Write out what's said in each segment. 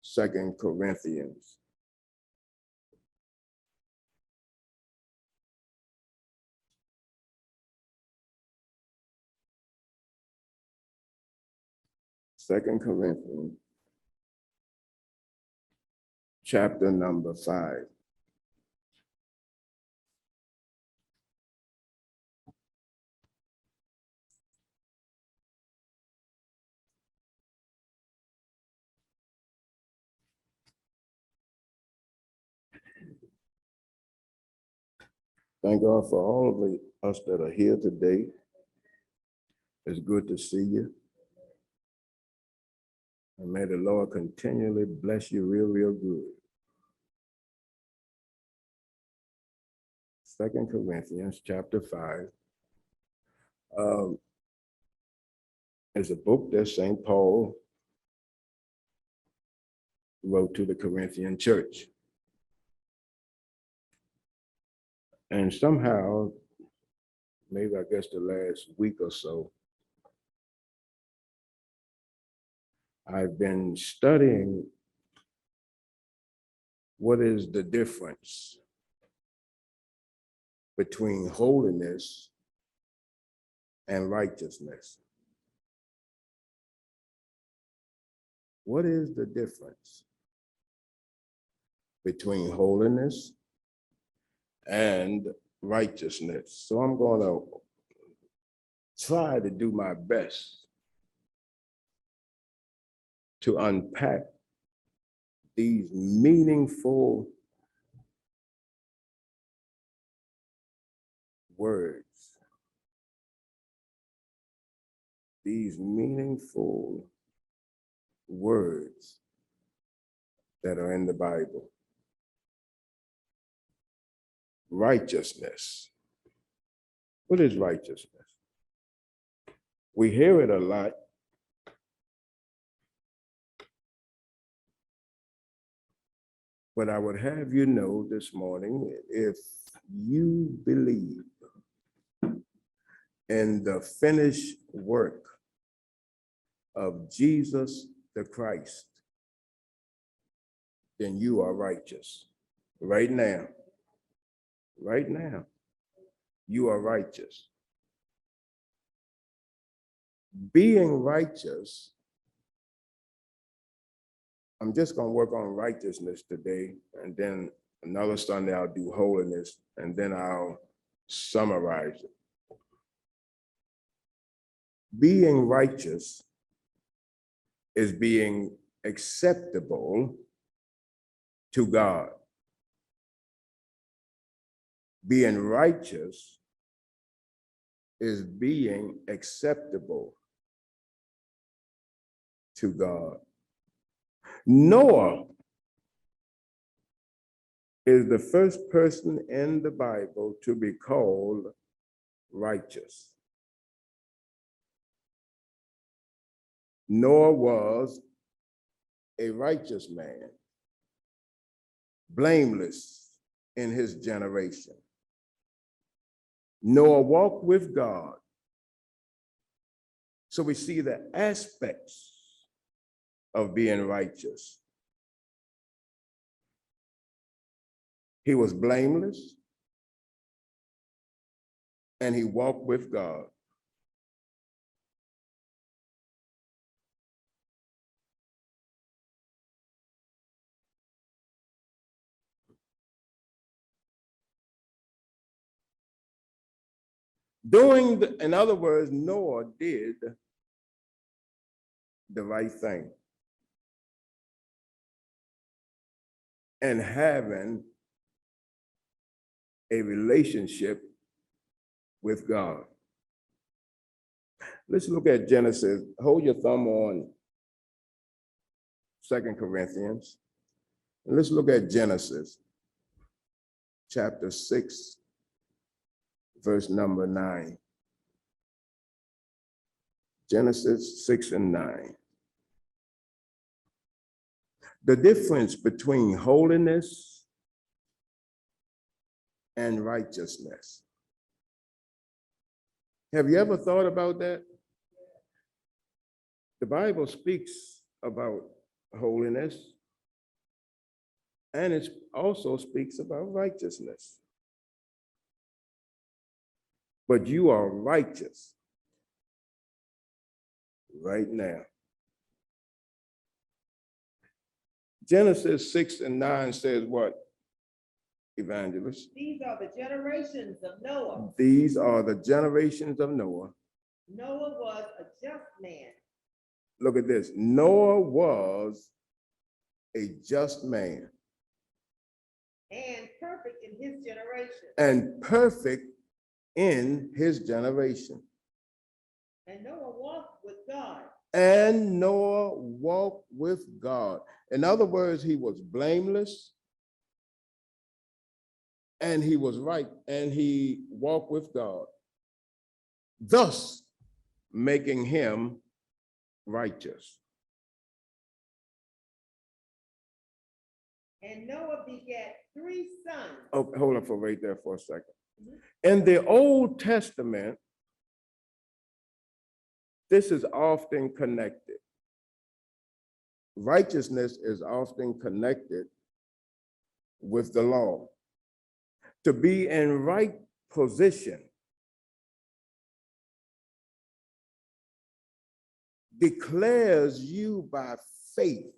2 Corinthians. Second Corinthians, chapter number 5. Thank God for all of us that are here today. It's good to see you. And may the Lord continually bless you real good. 2 Corinthians chapter 5 is a book that St. Paul wrote to the Corinthian church. And somehow, maybe I guess the last week or so, I've been studying what is the difference between holiness and righteousness. What is the difference between holiness and righteousness? So I'm going to try to do my best to unpack these meaningful words, these meaningful words that are in the Bible. Righteousness. What is righteousness? We hear it a lot. But I would have you know this morning, if you believe in the finished work of Jesus the Christ, then you are righteous. Right now, you are righteous. Being righteous, I'm just going to work on righteousness today, and then another Sunday I'll do holiness, and then I'll summarize it. Being righteous is being acceptable to God. Being righteous is being acceptable to God. Noah is the first person in the Bible to be called righteous. Noah was a righteous man, blameless in his generation. Noah walked with God. So we see the aspects of being righteous. He was blameless and he walked with God. In other words, Noah did the right thing. And having a relationship with God. Let's look at Genesis. Hold your thumb on 2 Corinthians. And let's look at Genesis chapter 6, verse number 9. Genesis 6 and 9. The difference between holiness and righteousness. Have you ever thought about that? The Bible speaks about holiness And it also speaks about righteousness. But you are righteous right now. Genesis 6:9 says what, Evangelist? These are the generations of Noah. These are the generations of Noah. Noah was a just man. Look at this. Noah was a just man. And perfect in his generation. And perfect in his generation. And Noah walked with God. And Noah walked with God. In other words, he was blameless. And he was right. And he walked with God. Thus making him righteous. And Noah begat 3 sons. Oh, hold on for right there for a second. In the Old Testament, this is often connected. Righteousness is often connected with the law. To be in right position declares you by faith.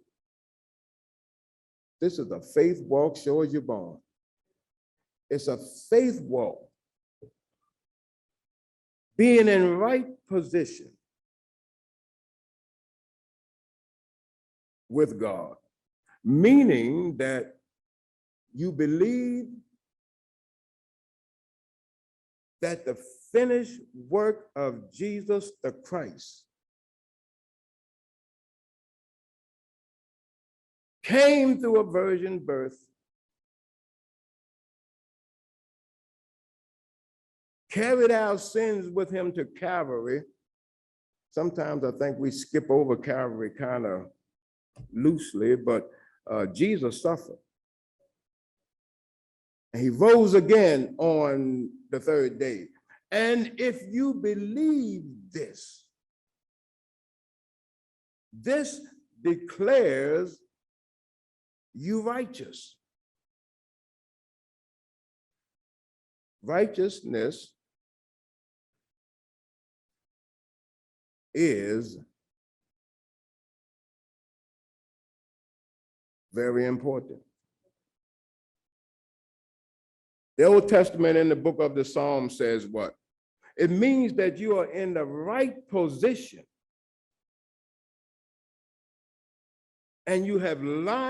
This is a faith walk, sure as you're born. It's a faith walk. Being in right position with God, meaning that you believe that the finished work of Jesus the Christ came through a virgin birth, carried our sins with him to Calvary. Sometimes I think we skip over Calvary kind of loosely, but Jesus suffered. And he rose again on the 3rd day. And if you believe this, this declares you righteous. Righteousness is very important. The Old Testament in the book of the Psalms says what? It means that you are in the right position and you have lined